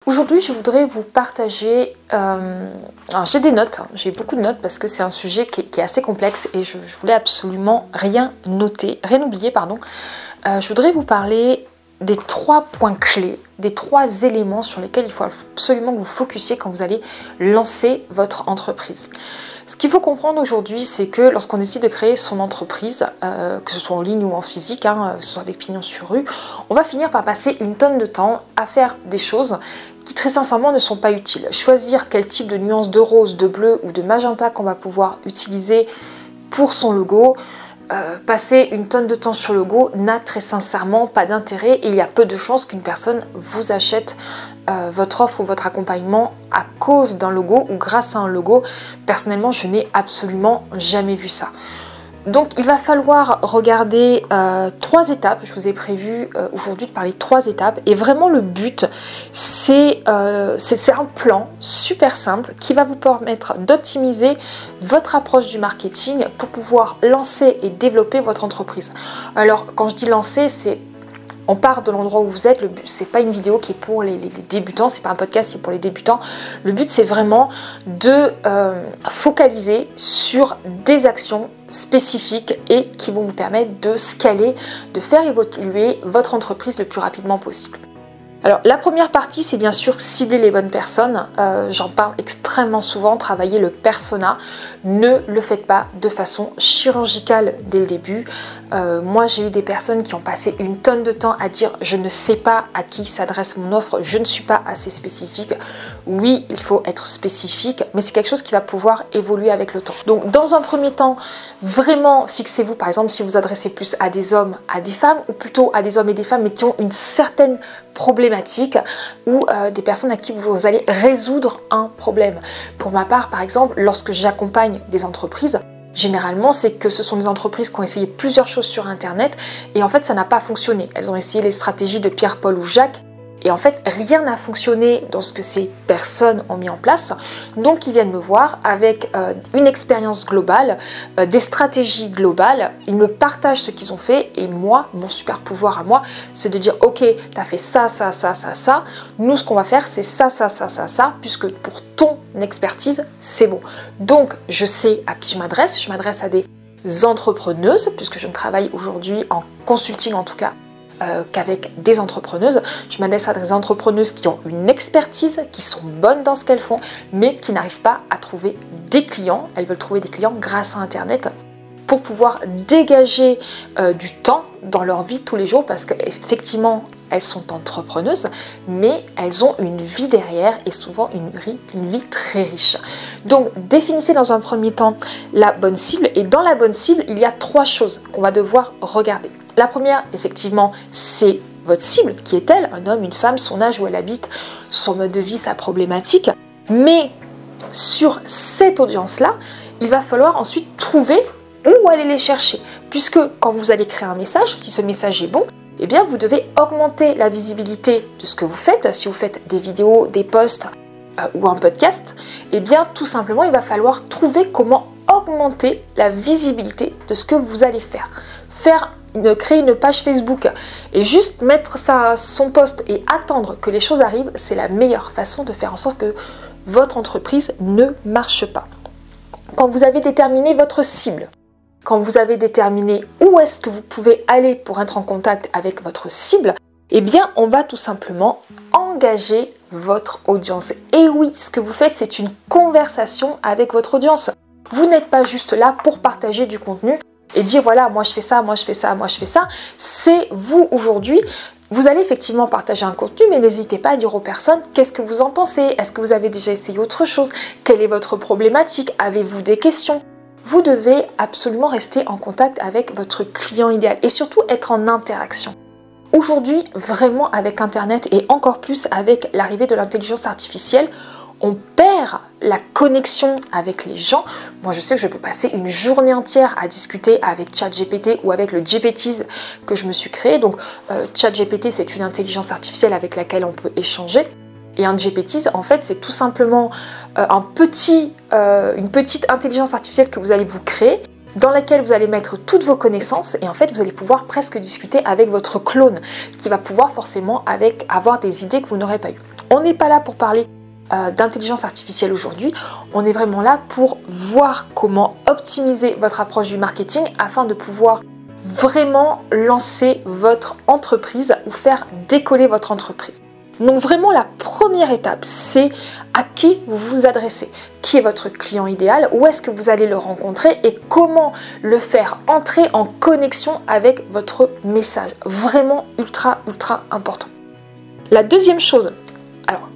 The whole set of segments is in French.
Aujourd'hui, je voudrais vous partager, alors j'ai des notes, j'ai beaucoup de notes parce que c'est un sujet qui est assez complexe et je voulais absolument rien noter, rien oublier, pardon. Je voudrais vous parler des 3 points clés, des 3 éléments sur lesquels il faut absolument que vous focusiez quand vous allez lancer votre entreprise. Ce qu'il faut comprendre aujourd'hui, c'est que lorsqu'on décide de créer son entreprise, que ce soit en ligne ou en physique, que ce soit avec pignon sur rue, on va finir par passer une tonne de temps à faire des choses qui très sincèrement ne sont pas utiles. Choisir quel type de nuance de rose, de bleu ou de magenta qu'on va pouvoir utiliser pour son logo, passer une tonne de temps sur le logo n'a très sincèrement pas d'intérêt et il y a peu de chances qu'une personne vous achète votre offre ou votre accompagnement à cause d'un logo ou grâce à un logo. Personnellement, je n'ai absolument jamais vu ça. Donc il va falloir regarder 3 étapes. Je vous ai prévu aujourd'hui de parler de 3 étapes et vraiment le but c'est un plan super simple qui va vous permettre d'optimiser votre approche du marketing pour pouvoir lancer et développer votre entreprise. Alors quand je dis lancer, on part de l'endroit où vous êtes. Le but, c'est pas une vidéo qui est pour les débutants, c'est pas un podcast qui est pour les débutants. Le but, c'est vraiment de focaliser sur des actions spécifiques et qui vont vous permettre de scaler, de faire évoluer votre entreprise le plus rapidement possible. Alors la première partie, c'est bien sûr cibler les bonnes personnes. J'en parle extrêmement souvent, travailler le persona. Ne le faites pas de façon chirurgicale dès le début. Moi, j'ai eu des personnes qui ont passé une tonne de temps à dire « je ne sais pas à qui s'adresse mon offre, je ne suis pas assez spécifique ». Oui, il faut être spécifique, mais c'est quelque chose qui va pouvoir évoluer avec le temps. Donc dans un premier temps, vraiment fixez-vous, par exemple, si vous adressez plus à des hommes, à des femmes, ou plutôt à des hommes et des femmes, mais qui ont une certaine problématique ou des personnes à qui vous allez résoudre un problème. Pour ma part, par exemple, lorsque j'accompagne des entreprises, généralement, c'est que ce sont des entreprises qui ont essayé plusieurs choses sur Internet et en fait, ça n'a pas fonctionné. Elles ont essayé les stratégies de Pierre, Paul ou Jacques et en fait, rien n'a fonctionné dans ce que ces personnes ont mis en place. Donc, ils viennent me voir avec une expérience globale, des stratégies globales. Ils me partagent ce qu'ils ont fait et moi, mon super pouvoir à moi, c'est de dire « Ok, tu as fait ça, ça, ça, ça, ça. Nous, ce qu'on va faire, c'est ça, ça, ça, ça, ça, puisque pour ton expertise, c'est bon. » Donc, je sais à qui je m'adresse. Je m'adresse à des entrepreneuses, puisque je ne travaille aujourd'hui en consulting en tout cas, qu'avec des entrepreneuses. Je m'adresse à des entrepreneuses qui ont une expertise, qui sont bonnes dans ce qu'elles font, mais qui n'arrivent pas à trouver des clients. Elles veulent trouver des clients grâce à Internet pour pouvoir dégager du temps dans leur vie tous les jours parce qu'effectivement, elles sont entrepreneuses, mais elles ont une vie derrière et souvent une vie très riche. Donc, définissez dans un premier temps la bonne cible et dans la bonne cible, il y a 3 choses qu'on va devoir regarder. La première, effectivement, c'est votre cible. Qui est-elle? Un homme, une femme, son âge, où elle habite, son mode de vie, sa problématique. Mais sur cette audience-là, il va falloir ensuite trouver où aller les chercher. Puisque quand vous allez créer un message, si ce message est bon, eh bien, vous devez augmenter la visibilité de ce que vous faites. Si vous faites des vidéos, des posts ou un podcast, eh bien, tout simplement, il va falloir trouver comment augmenter la visibilité de ce que vous allez faire. Créer une page Facebook et juste mettre son post et attendre que les choses arrivent, c'est la meilleure façon de faire en sorte que votre entreprise ne marche pas. Quand vous avez déterminé votre cible, quand vous avez déterminé où est-ce que vous pouvez aller pour être en contact avec votre cible, eh bien, on va tout simplement engager votre audience. Et oui, ce que vous faites, c'est une conversation avec votre audience. Vous n'êtes pas juste là pour partager du contenu et dire voilà, moi je fais ça, moi je fais ça, moi je fais ça. C'est vous aujourd'hui. Vous allez effectivement partager un contenu, mais n'hésitez pas à dire aux personnes qu'est-ce que vous en pensez. Est-ce que vous avez déjà essayé autre chose? Quelle est votre problématique? Avez-vous des questions? Vous devez absolument rester en contact avec votre client idéal et surtout être en interaction. Aujourd'hui, vraiment avec Internet et encore plus avec l'arrivée de l'intelligence artificielle, on perd la connexion avec les gens. Moi, je sais que je peux passer une journée entière à discuter avec ChatGPT ou avec le GPTs que je me suis créé. Donc, ChatGPT, c'est une intelligence artificielle avec laquelle on peut échanger. Et un GPTs, en fait, c'est tout simplement une petite intelligence artificielle que vous allez vous créer dans laquelle vous allez mettre toutes vos connaissances et en fait vous allez pouvoir presque discuter avec votre clone qui va pouvoir forcément avoir des idées que vous n'aurez pas eues. On n'est pas là pour parler d'intelligence artificielle aujourd'hui, on est vraiment là pour voir comment optimiser votre approche du marketing afin de pouvoir vraiment lancer votre entreprise ou faire décoller votre entreprise. Donc vraiment la première étape, c'est à qui vous vous adressez, qui est votre client idéal, où est-ce que vous allez le rencontrer et comment le faire entrer en connexion avec votre message. Vraiment ultra important. La deuxième chose, alors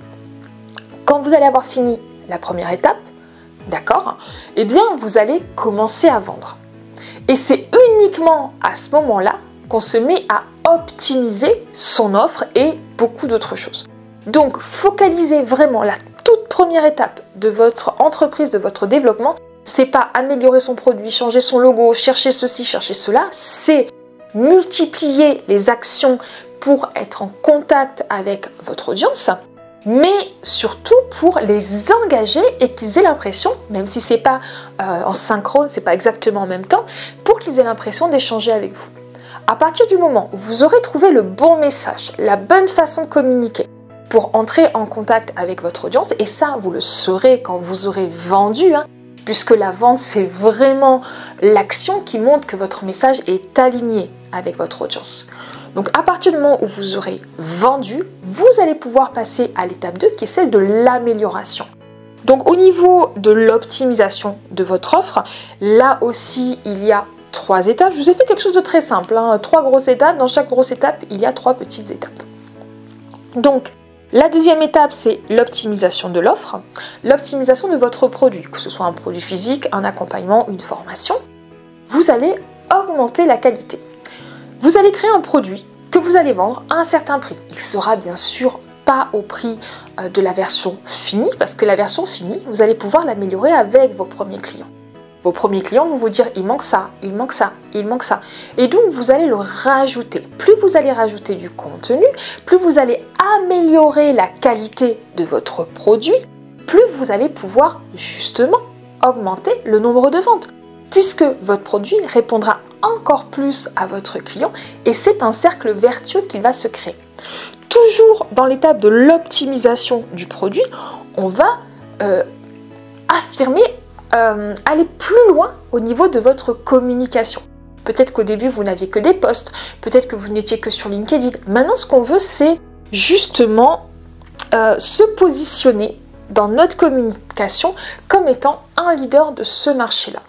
quand vous allez avoir fini la première étape, d'accord, eh bien vous allez commencer à vendre. Et c'est uniquement à ce moment-là qu'on se met à optimiser son offre et beaucoup d'autres choses. Donc, focalisez vraiment la toute première étape de votre entreprise, de votre développement. C'est pas améliorer son produit, changer son logo, chercher ceci, chercher cela. C'est multiplier les actions pour être en contact avec votre audience, mais surtout pour les engager et qu'ils aient l'impression, même si c'est pas en synchrone, c'est pas exactement en même temps, pour qu'ils aient l'impression d'échanger avec vous. À partir du moment où vous aurez trouvé le bon message, la bonne façon de communiquer pour entrer en contact avec votre audience, et ça vous le saurez quand vous aurez vendu, puisque la vente c'est vraiment l'action qui montre que votre message est aligné avec votre audience. Donc à partir du moment où vous aurez vendu, vous allez pouvoir passer à l'étape 2 qui est celle de l'amélioration. Donc au niveau de l'optimisation de votre offre, là aussi il y a 3 étapes. Je vous ai fait quelque chose de très simple, 3 grosses étapes. Dans chaque grosse étape, il y a 3 petites étapes. Donc la deuxième étape, c'est l'optimisation de l'offre, l'optimisation de votre produit, que ce soit un produit physique, un accompagnement, une formation. Vous allez augmenter la qualité. Vous allez créer un produit que vous allez vendre à un certain prix. Il sera bien sûr pas au prix de la version finie, parce que la version finie, vous allez pouvoir l'améliorer avec vos premiers clients. Vos premiers clients vont vous dire il manque ça, il manque ça, il manque ça. Et donc vous allez le rajouter. Plus vous allez rajouter du contenu, plus vous allez améliorer la qualité de votre produit, plus vous allez pouvoir justement augmenter le nombre de ventes. Puisque votre produit répondra encore plus à votre client et c'est un cercle vertueux qui va se créer. Toujours dans l'étape de l'optimisation du produit, on va aller plus loin au niveau de votre communication. Peut-être qu'au début, vous n'aviez que des posts, peut-être que vous n'étiez que sur LinkedIn. Maintenant, ce qu'on veut, c'est justement se positionner dans notre communication comme étant un leader de ce marché-là.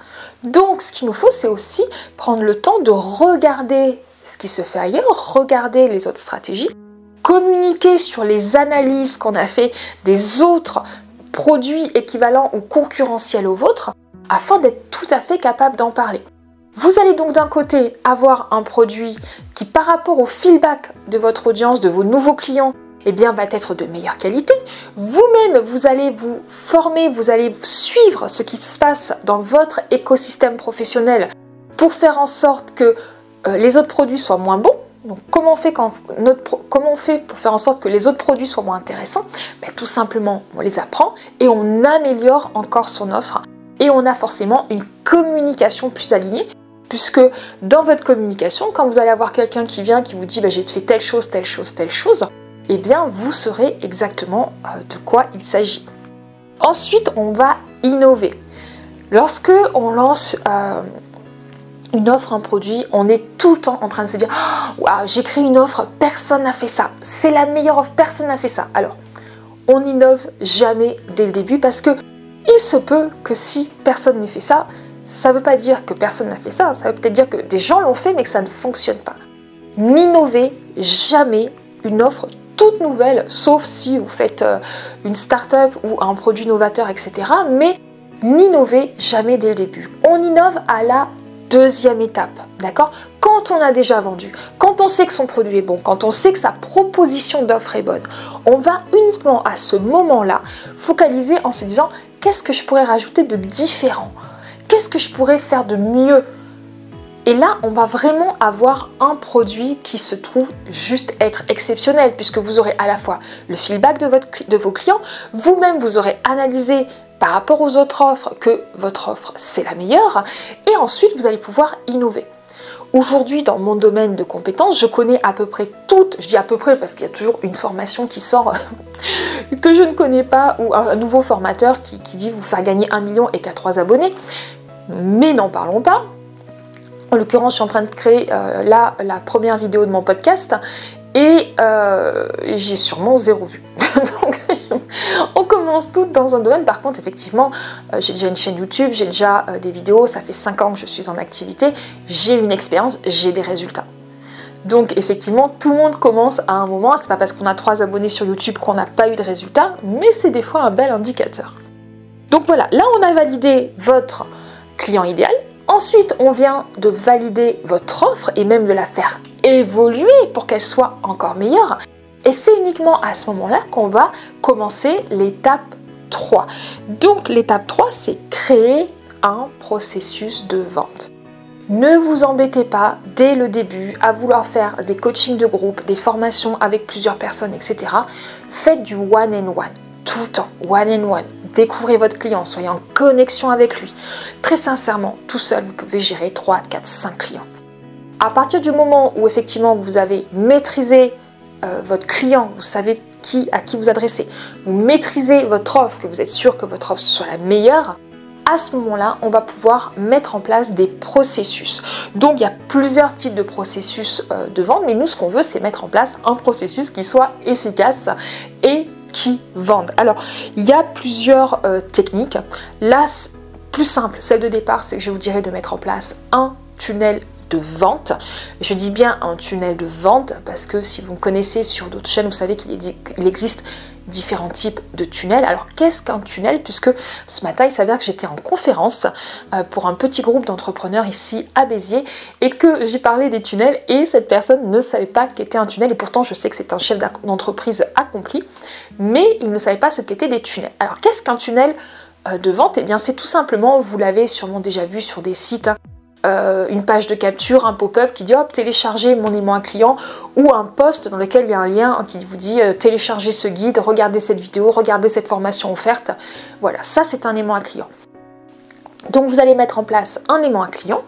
Donc, ce qu'il nous faut, c'est aussi prendre le temps de regarder ce qui se fait ailleurs, regarder les autres stratégies, communiquer sur les analyses qu'on a fait des autres produits équivalents ou concurrentiels aux vôtres, afin d'être tout à fait capable d'en parler. Vous allez donc d'un côté avoir un produit qui, par rapport au feedback de votre audience, de vos nouveaux clients, eh bien, va être de meilleure qualité. Vous-même, vous allez vous former, vous allez suivre ce qui se passe dans votre écosystème professionnel pour faire en sorte que les autres produits soient moins bons. Donc, comment on fait pour faire en sorte que les autres produits soient moins intéressants? Tout simplement, on les apprend et on améliore encore son offre. Et on a forcément une communication plus alignée, puisque dans votre communication, quand vous allez avoir quelqu'un qui vient, qui vous dit j'ai fait telle chose, telle chose, telle chose, eh bien vous saurez exactement de quoi il s'agit. Ensuite, on va innover. Lorsque on lance une offre, un produit, on est tout le temps en train de se dire waouh, j'ai créé une offre, personne n'a fait ça, c'est la meilleure offre, personne n'a fait ça. Alors, on n'innove jamais dès le début parce que il se peut que si personne n'ait fait ça, ça ne veut pas dire que personne n'a fait ça, ça veut peut-être dire que des gens l'ont fait mais que ça ne fonctionne pas. N'innovez jamais une offre toute nouvelle, sauf si vous faites une start-up ou un produit novateur, etc. Mais n'innovez jamais dès le début. On innove à la deuxième étape, d'accord? Quand on a déjà vendu, quand on sait que son produit est bon, quand on sait que sa proposition d'offre est bonne, on va uniquement à ce moment-là focaliser en se disant qu'est-ce que je pourrais rajouter de différent? Qu'est-ce que je pourrais faire de mieux? Et là, on va vraiment avoir un produit qui se trouve juste être exceptionnel, puisque vous aurez à la fois le feedback de vos clients, vous-même vous aurez analysé par rapport aux autres offres que votre offre c'est la meilleure, et ensuite vous allez pouvoir innover. Aujourd'hui, dans mon domaine de compétences, je connais à peu près toutes, je dis à peu près parce qu'il y a toujours une formation qui sort que je ne connais pas, ou un nouveau formateur qui dit vous faire gagner 1 million et qu'à 3 abonnés. Mais n'en parlons pas. En l'occurrence, je suis en train de créer la première vidéo de mon podcast et j'ai sûrement 0 vue. Donc, on commence toutes dans un domaine. Par contre, effectivement, j'ai déjà une chaîne YouTube, j'ai déjà des vidéos, ça fait 5 ans que je suis en activité, j'ai une expérience, j'ai des résultats. Donc effectivement, tout le monde commence à un moment, c'est pas parce qu'on a 3 abonnés sur YouTube qu'on n'a pas eu de résultats, mais c'est des fois un bel indicateur. Donc voilà, là on a validé votre client idéal. Ensuite, on vient de valider votre offre et même de la faire évoluer pour qu'elle soit encore meilleure. Et c'est uniquement à ce moment-là qu'on va commencer l'étape 3. Donc l'étape 3, c'est créer un processus de vente. Ne vous embêtez pas dès le début à vouloir faire des coachings de groupe, des formations avec plusieurs personnes, etc. Faites du one-on-one, tout le temps, one-on-one. Découvrez votre client, soyez en connexion avec lui. Très sincèrement, tout seul, vous pouvez gérer 3, 4, 5 clients. À partir du moment où effectivement vous avez maîtrisé votre client, vous savez à qui vous adressez, vous maîtrisez votre offre, que vous êtes sûr que votre offre soit la meilleure, à ce moment-là, on va pouvoir mettre en place des processus. Donc, il y a plusieurs types de processus de vente, mais nous, ce qu'on veut, c'est mettre en place un processus qui soit efficace et qui vende. Alors, il y a plusieurs techniques. La plus simple, celle de départ, c'est que je vous dirais de mettre en place un tunnel de vente. Je dis bien un tunnel de vente parce que si vous me connaissez sur d'autres chaînes, vous savez qu'il existe différents types de tunnels. Alors qu'est-ce qu'un tunnel? Puisque ce matin il s'avère que j'étais en conférence pour un petit groupe d'entrepreneurs ici à Béziers et que j'ai parlé des tunnels et cette personne ne savait pas qu'était un tunnel et pourtant je sais que c'est un chef d'entreprise accompli, mais il ne savait pas ce qu'étaient des tunnels. Alors qu'est-ce qu'un tunnel de vente? Eh bien c'est tout simplement, vous l'avez sûrement déjà vu sur des sites, une page de capture, un pop-up qui dit hop, téléchargez mon aimant à client, ou un post dans lequel il y a un lien qui vous dit téléchargez ce guide, regardez cette vidéo, regardez cette formation offerte. Voilà, ça c'est un aimant à client. Donc vous allez mettre en place un aimant à client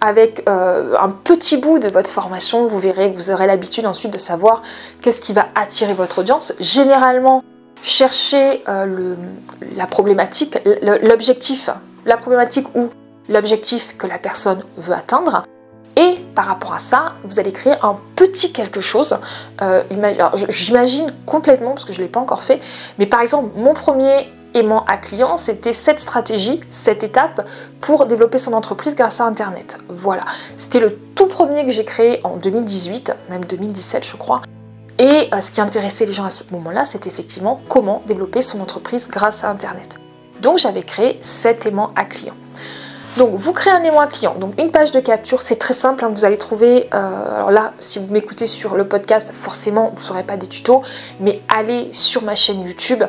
avec un petit bout de votre formation. Vous verrez, vous aurez l'habitude ensuite de savoir qu'est-ce qui va attirer votre audience. Généralement, cherchez la problématique, l'objectif, la problématique ou l'objectif que la personne veut atteindre. Et par rapport à ça, vous allez créer un petit quelque chose. J'imagine complètement, parce que je ne l'ai pas encore fait, mais par exemple, mon premier aimant à client, c'était cette stratégie, cette étape pour développer son entreprise grâce à Internet. Voilà, c'était le tout premier que j'ai créé en 2018, même 2017 je crois. Et ce qui intéressait les gens à ce moment-là, c'est effectivement comment développer son entreprise grâce à Internet. Donc j'avais créé cet aimant à client. Donc vous créez un aimant à client, donc une page de capture, c'est très simple, hein, vous allez trouver, alors là si vous m'écoutez sur le podcast, forcément vous n'aurez pas des tutos, mais allez sur ma chaîne YouTube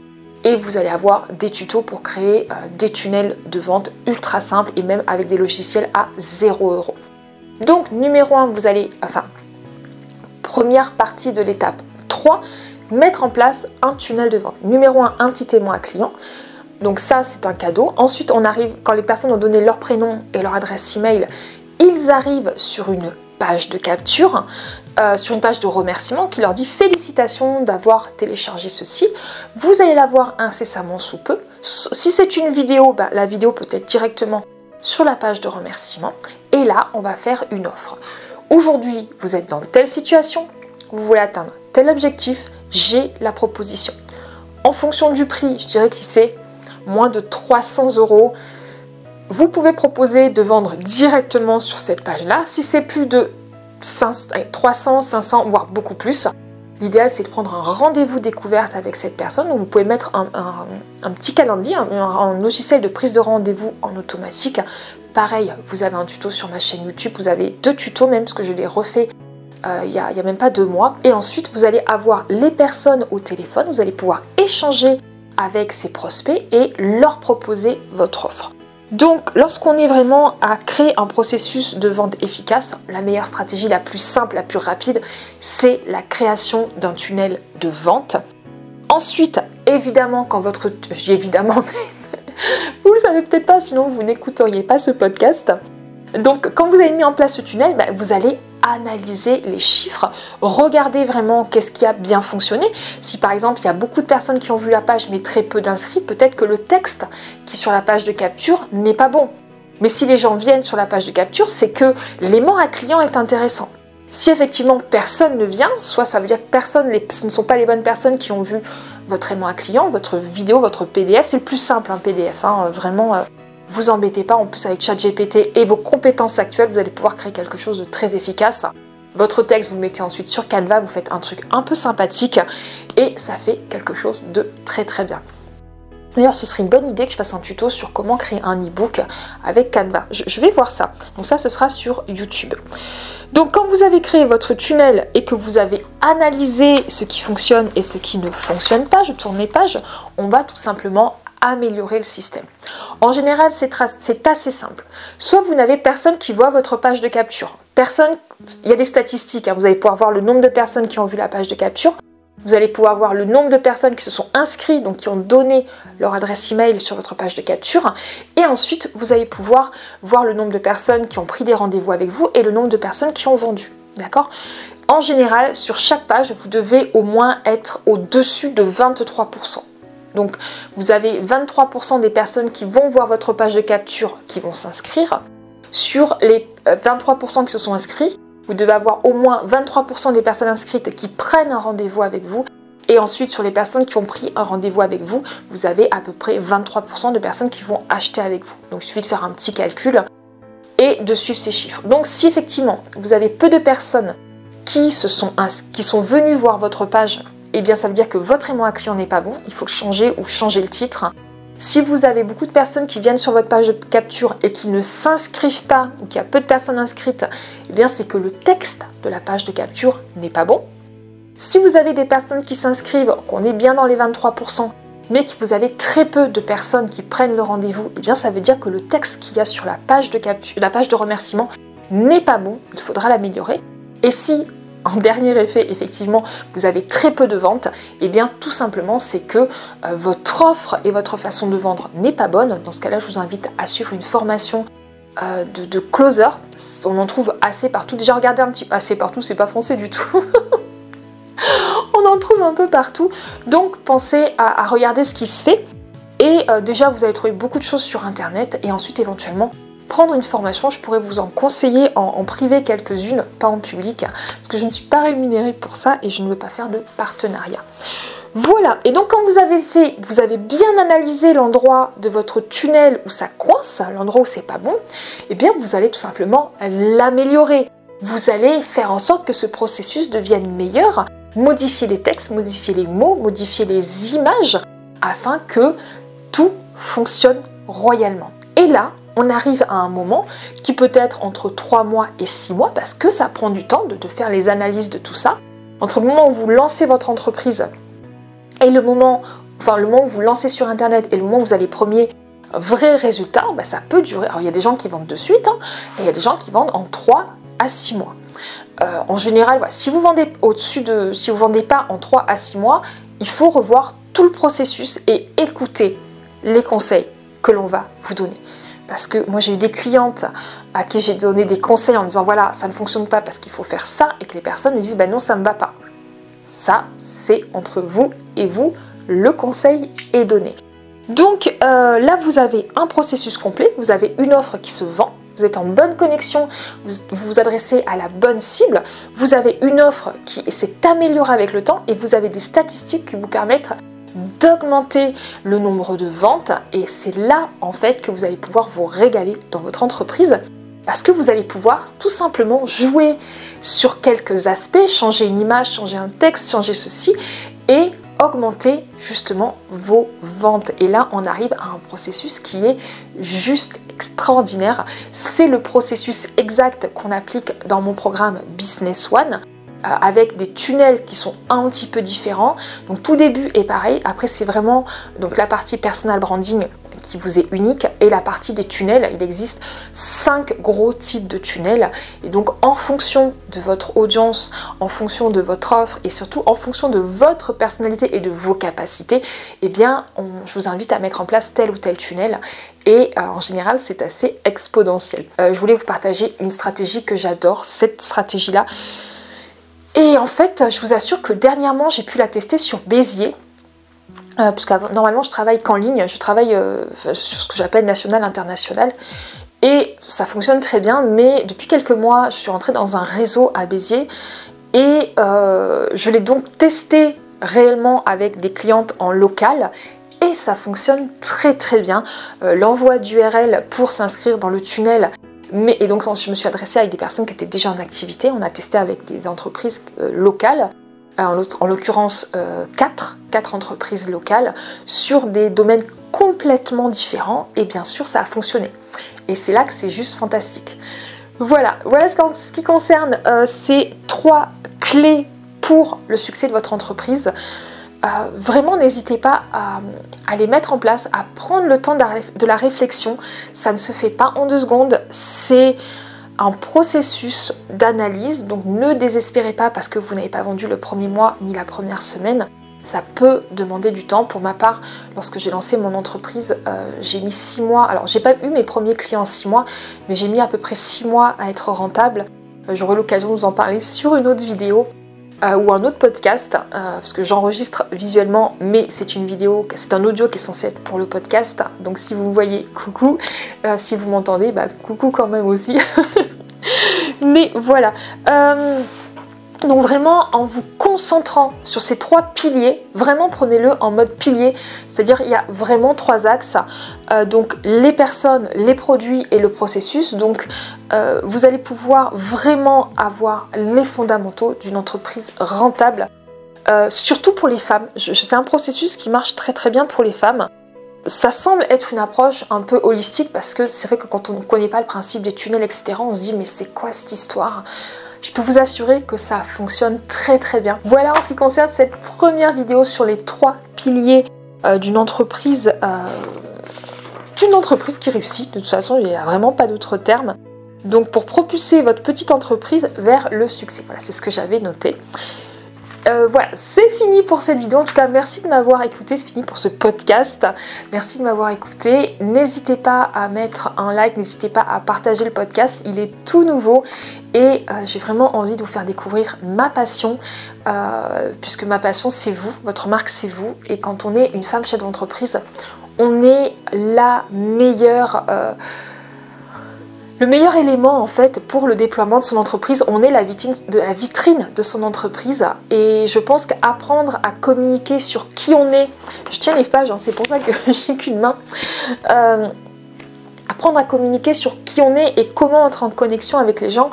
et vous allez avoir des tutos pour créer des tunnels de vente ultra simples et même avec des logiciels à 0 €. Donc numéro 1, vous allez, première partie de l'étape 3, mettre en place un tunnel de vente. Numéro 1, un petit aimant à client. Donc ça, c'est un cadeau. Ensuite, on arrive, quand les personnes ont donné leur prénom et leur adresse email, ils arrivent sur une page de capture, sur une page de remerciement qui leur dit félicitations d'avoir téléchargé ceci. Vous allez la voir incessamment sous peu. Si c'est une vidéo, la vidéo peut être directement sur la page de remerciement. Et là, on va faire une offre. Aujourd'hui, vous êtes dans telle situation, vous voulez atteindre tel objectif, j'ai la proposition. En fonction du prix, je dirais que si c'est moins de 300 €, vous pouvez proposer de vendre directement sur cette page-là. Si c'est plus de 300, 500, voire beaucoup plus, l'idéal c'est de prendre un rendez-vous découverte avec cette personne. Où vous pouvez mettre un petit calendrier, un logiciel de prise de rendez-vous en automatique. Pareil, vous avez un tuto sur ma chaîne YouTube, vous avez 2 tutos même, parce que je l'ai refait il y a même pas 2 mois. Et ensuite, vous allez avoir les personnes au téléphone, vous allez pouvoir échanger avec ces prospects et leur proposer votre offre. Donc, lorsqu'on est vraiment à créer un processus de vente efficace, la meilleure stratégie, la plus simple, la plus rapide, c'est la création d'un tunnel de vente. Ensuite, évidemment, je dis évidemment, vous ne le savez peut-être pas, sinon vous n'écouteriez pas ce podcast. Donc quand vous avez mis en place ce tunnel, vous allez analyser les chiffres, regarder vraiment qu'est-ce qui a bien fonctionné. Si par exemple il y a beaucoup de personnes qui ont vu la page mais très peu d'inscrits, peut-être que le texte qui est sur la page de capture n'est pas bon. Mais si les gens viennent sur la page de capture, c'est que l'aimant à client est intéressant. Si effectivement personne ne vient, soit ça veut dire que ce ne sont pas les bonnes personnes qui ont vu votre aimant à client, votre vidéo, votre PDF, c'est le plus simple un PDF, vraiment. Vous embêtez pas, en plus avec ChatGPT et vos compétences actuelles, vous allez pouvoir créer quelque chose de très efficace. Votre texte, vous le mettez ensuite sur Canva, vous faites un truc un peu sympathique et ça fait quelque chose de très très bien. D'ailleurs, ce serait une bonne idée que je fasse un tuto sur comment créer un e-book avec Canva. Je vais voir ça. Donc ça, ce sera sur YouTube. Donc quand vous avez créé votre tunnel et que vous avez analysé ce qui fonctionne et ce qui ne fonctionne pas, je tourne mes pages, on va tout simplement améliorer le système. En général, c'est assez simple. Soit vous n'avez personne qui voit votre page de capture. Il y a des statistiques, vous allez pouvoir voir le nombre de personnes qui ont vu la page de capture. Vous allez pouvoir voir le nombre de personnes qui se sont inscrites, donc qui ont donné leur adresse email sur votre page de capture. Et ensuite, vous allez pouvoir voir le nombre de personnes qui ont pris des rendez-vous avec vous et le nombre de personnes qui ont vendu. D'accord ? En général, sur chaque page, vous devez au moins être au-dessus de 23%. Donc, vous avez 23% des personnes qui vont voir votre page de capture qui vont s'inscrire. Sur les 23% qui se sont inscrits, vous devez avoir au moins 23% des personnes inscrites qui prennent un rendez-vous avec vous. Et ensuite, sur les personnes qui ont pris un rendez-vous avec vous, vous avez à peu près 23% de personnes qui vont acheter avec vous. Donc, il suffit de faire un petit calcul et de suivre ces chiffres. Donc, si effectivement, vous avez peu de personnes qui sont venues voir votre page, eh bien, ça veut dire que votre aimant à client n'est pas bon. Il faut le changer ou changer le titre. Si vous avez beaucoup de personnes qui viennent sur votre page de capture et qui ne s'inscrivent pas, ou qu'il y a peu de personnes inscrites, eh bien c'est que le texte de la page de capture n'est pas bon. Si vous avez des personnes qui s'inscrivent, qu'on est bien dans les 23%, mais que vous avez très peu de personnes qui prennent le rendez-vous, eh bien ça veut dire que le texte qu'il y a sur la page de capture, la page de remerciement n'est pas bon, il faudra l'améliorer. Et si en dernier effet, effectivement, vous avez très peu de ventes, et bien tout simplement c'est que votre offre et votre façon de vendre n'est pas bonne. Dans ce cas-là, je vous invite à suivre une formation de closer. On en trouve assez partout. Déjà, regardez un petit peu, assez partout, c'est pas français du tout. On en trouve un peu partout. Donc, pensez à regarder ce qui se fait. Et déjà, vous allez trouver beaucoup de choses sur Internet et ensuite, éventuellement, prendre une formation. Je pourrais vous en conseiller en privé quelques-unes, pas en public, parce que je ne suis pas rémunérée pour ça et je ne veux pas faire de partenariat. Voilà, et donc quand vous avez bien analysé l'endroit de votre tunnel où ça coince, l'endroit où c'est pas bon, eh bien vous allez tout simplement l'améliorer. Vous allez faire en sorte que ce processus devienne meilleur, modifier les textes, modifier les mots, modifier les images, afin que tout fonctionne royalement. Et là, on arrive à un moment qui peut être entre 3 mois et 6 mois, parce que ça prend du temps de faire les analyses de tout ça. Entre le moment où vous lancez votre entreprise et le moment où vous lancez sur Internet et le moment où vous avez les premiers vrais résultats, ça peut durer. Alors il y a des gens qui vendent de suite, et il y a des gens qui vendent en 3 à 6 mois. En général, si vous vendez si vous vendez pas en 3 à 6 mois, il faut revoir tout le processus et écouter les conseils que l'on va vous donner. Parce que moi j'ai eu des clientes à qui j'ai donné des conseils en disant voilà, ça ne fonctionne pas parce qu'il faut faire ça, et que les personnes me disent non, ça ne me va pas. Ça, c'est entre vous et vous, le conseil est donné. Donc là, vous avez un processus complet, vous avez une offre qui se vend, vous êtes en bonne connexion, vous vous adressez à la bonne cible, vous avez une offre qui s'est améliorée avec le temps et vous avez des statistiques qui vous permettent d'augmenter le nombre de ventes, et c'est là en fait que vous allez pouvoir vous régaler dans votre entreprise, parce que vous allez pouvoir tout simplement jouer sur quelques aspects, changer une image, changer un texte, changer ceci et augmenter justement vos ventes. Et là on arrive à un processus qui est juste extraordinaire. C'est le processus exact qu'on applique dans mon programme Business One, avec des tunnels qui sont un petit peu différents. Donc tout début est pareil, après c'est vraiment donc la partie personal branding qui vous est unique et la partie des tunnels. Il existe 5 gros types de tunnels et donc en fonction de votre audience, en fonction de votre offre et surtout en fonction de votre personnalité et de vos capacités, eh bien je vous invite à mettre en place tel ou tel tunnel. Et en général, c'est assez exponentiel. Je voulais vous partager une stratégie que j'adore, cette stratégie-là. Et en fait, je vous assure que dernièrement, j'ai pu la tester sur Béziers. Parce que normalement, je travaille qu'en ligne. Je travaille sur ce que j'appelle national, international. Et ça fonctionne très bien. Mais depuis quelques mois, je suis rentrée dans un réseau à Béziers. Et je l'ai donc testé réellement avec des clientes en local. Et ça fonctionne très très bien. L'envoi d'URL pour s'inscrire dans le tunnel. Et donc je me suis adressée avec des personnes qui étaient déjà en activité. On a testé avec des entreprises locales. En l'occurrence 4 entreprises locales sur des domaines complètement différents. Et bien sûr, ça a fonctionné. Et c'est là que c'est juste fantastique. Voilà ce qui concerne ces 3 clés pour le succès de votre entreprise. Vraiment n'hésitez pas à les mettre en place, à prendre le temps de la réflexion. Ça ne se fait pas en 2 secondes, c'est un processus d'analyse, donc ne désespérez pas parce que vous n'avez pas vendu le premier mois ni la première semaine. Ça peut demander du temps. Pour ma part, lorsque j'ai lancé mon entreprise, j'ai mis 6 mois. Alors j'ai pas eu mes premiers clients en 6 mois, mais j'ai mis à peu près 6 mois à être rentable. J'aurai l'occasion de vous en parler sur une autre vidéo. Ou un autre podcast, parce que j'enregistre visuellement, mais c'est une vidéo, c'est un audio qui est censé être pour le podcast. Donc si vous me voyez, coucou. Si vous m'entendez, bah coucou quand même aussi. Mais voilà. Donc vraiment, en vous concentrant sur ces 3 piliers, vraiment prenez-le en mode pilier, c'est-à-dire il y a vraiment 3 axes, donc les personnes, les produits et le processus. Donc vous allez pouvoir vraiment avoir les fondamentaux d'une entreprise rentable, surtout pour les femmes. C'est un processus qui marche très très bien pour les femmes. Ça semble être une approche un peu holistique parce que c'est vrai que quand on ne connaît pas le principe des tunnels, etc., on se dit mais c'est quoi cette histoire ? Je peux vous assurer que ça fonctionne très très bien. Voilà en ce qui concerne cette première vidéo sur les 3 piliers d'une entreprise qui réussit. De toute façon, il n'y a vraiment pas d'autre terme. Donc pour propulser votre petite entreprise vers le succès. Voilà, c'est ce que j'avais noté. Voilà, c'est fini pour cette vidéo. En tout cas, merci de m'avoir écouté. C'est fini pour ce podcast. Merci de m'avoir écouté. N'hésitez pas à mettre un like, n'hésitez pas à partager le podcast. Il est tout nouveau et j'ai vraiment envie de vous faire découvrir ma passion, puisque ma passion, c'est vous. Votre marque, c'est vous. Et quand on est une femme chef d'entreprise, on est la meilleure... Le meilleur élément en fait pour le déploiement de son entreprise, on est la vitrine de son entreprise et je pense qu'apprendre à communiquer sur qui on est, je tiens les pages, hein, c'est pour ça que j'ai qu'une main, apprendre à communiquer sur qui on est et comment entrer en connexion avec les gens,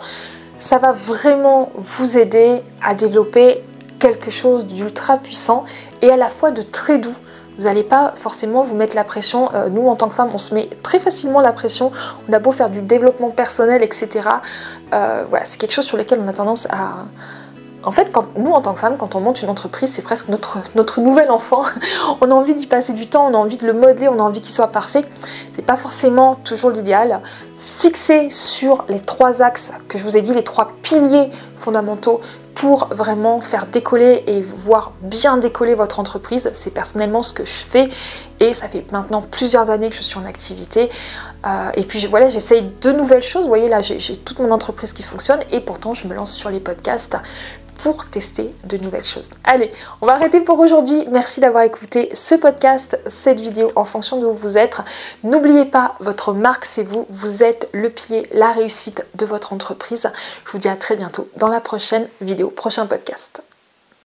ça va vraiment vous aider à développer quelque chose d'ultra puissant et à la fois de très doux. Vous n'allez pas forcément vous mettre la pression. Nous, en tant que femmes, on se met très facilement la pression. On a beau faire du développement personnel, etc. Voilà, c'est quelque chose sur lequel on a tendance à... En fait, nous, en tant que femmes, quand on monte une entreprise, c'est presque notre nouvel enfant. On a envie d'y passer du temps, on a envie de le modeler, on a envie qu'il soit parfait. C'est pas forcément toujours l'idéal. Fixez sur les 3 axes que je vous ai dit, les 3 piliers fondamentaux pour vraiment faire décoller et voir bien décoller votre entreprise. C'est personnellement ce que je fais et ça fait maintenant plusieurs années que je suis en activité. Et puis voilà, j'essaye de nouvelles choses. Vous voyez là, j'ai toute mon entreprise qui fonctionne et pourtant je me lance sur les podcasts pour tester de nouvelles choses. Allez, on va arrêter pour aujourd'hui. Merci d'avoir écouté ce podcast, cette vidéo en fonction de où vous êtes. N'oubliez pas, votre marque c'est vous. Vous êtes le pilier, la réussite de votre entreprise. Je vous dis à très bientôt dans la prochaine vidéo, prochain podcast.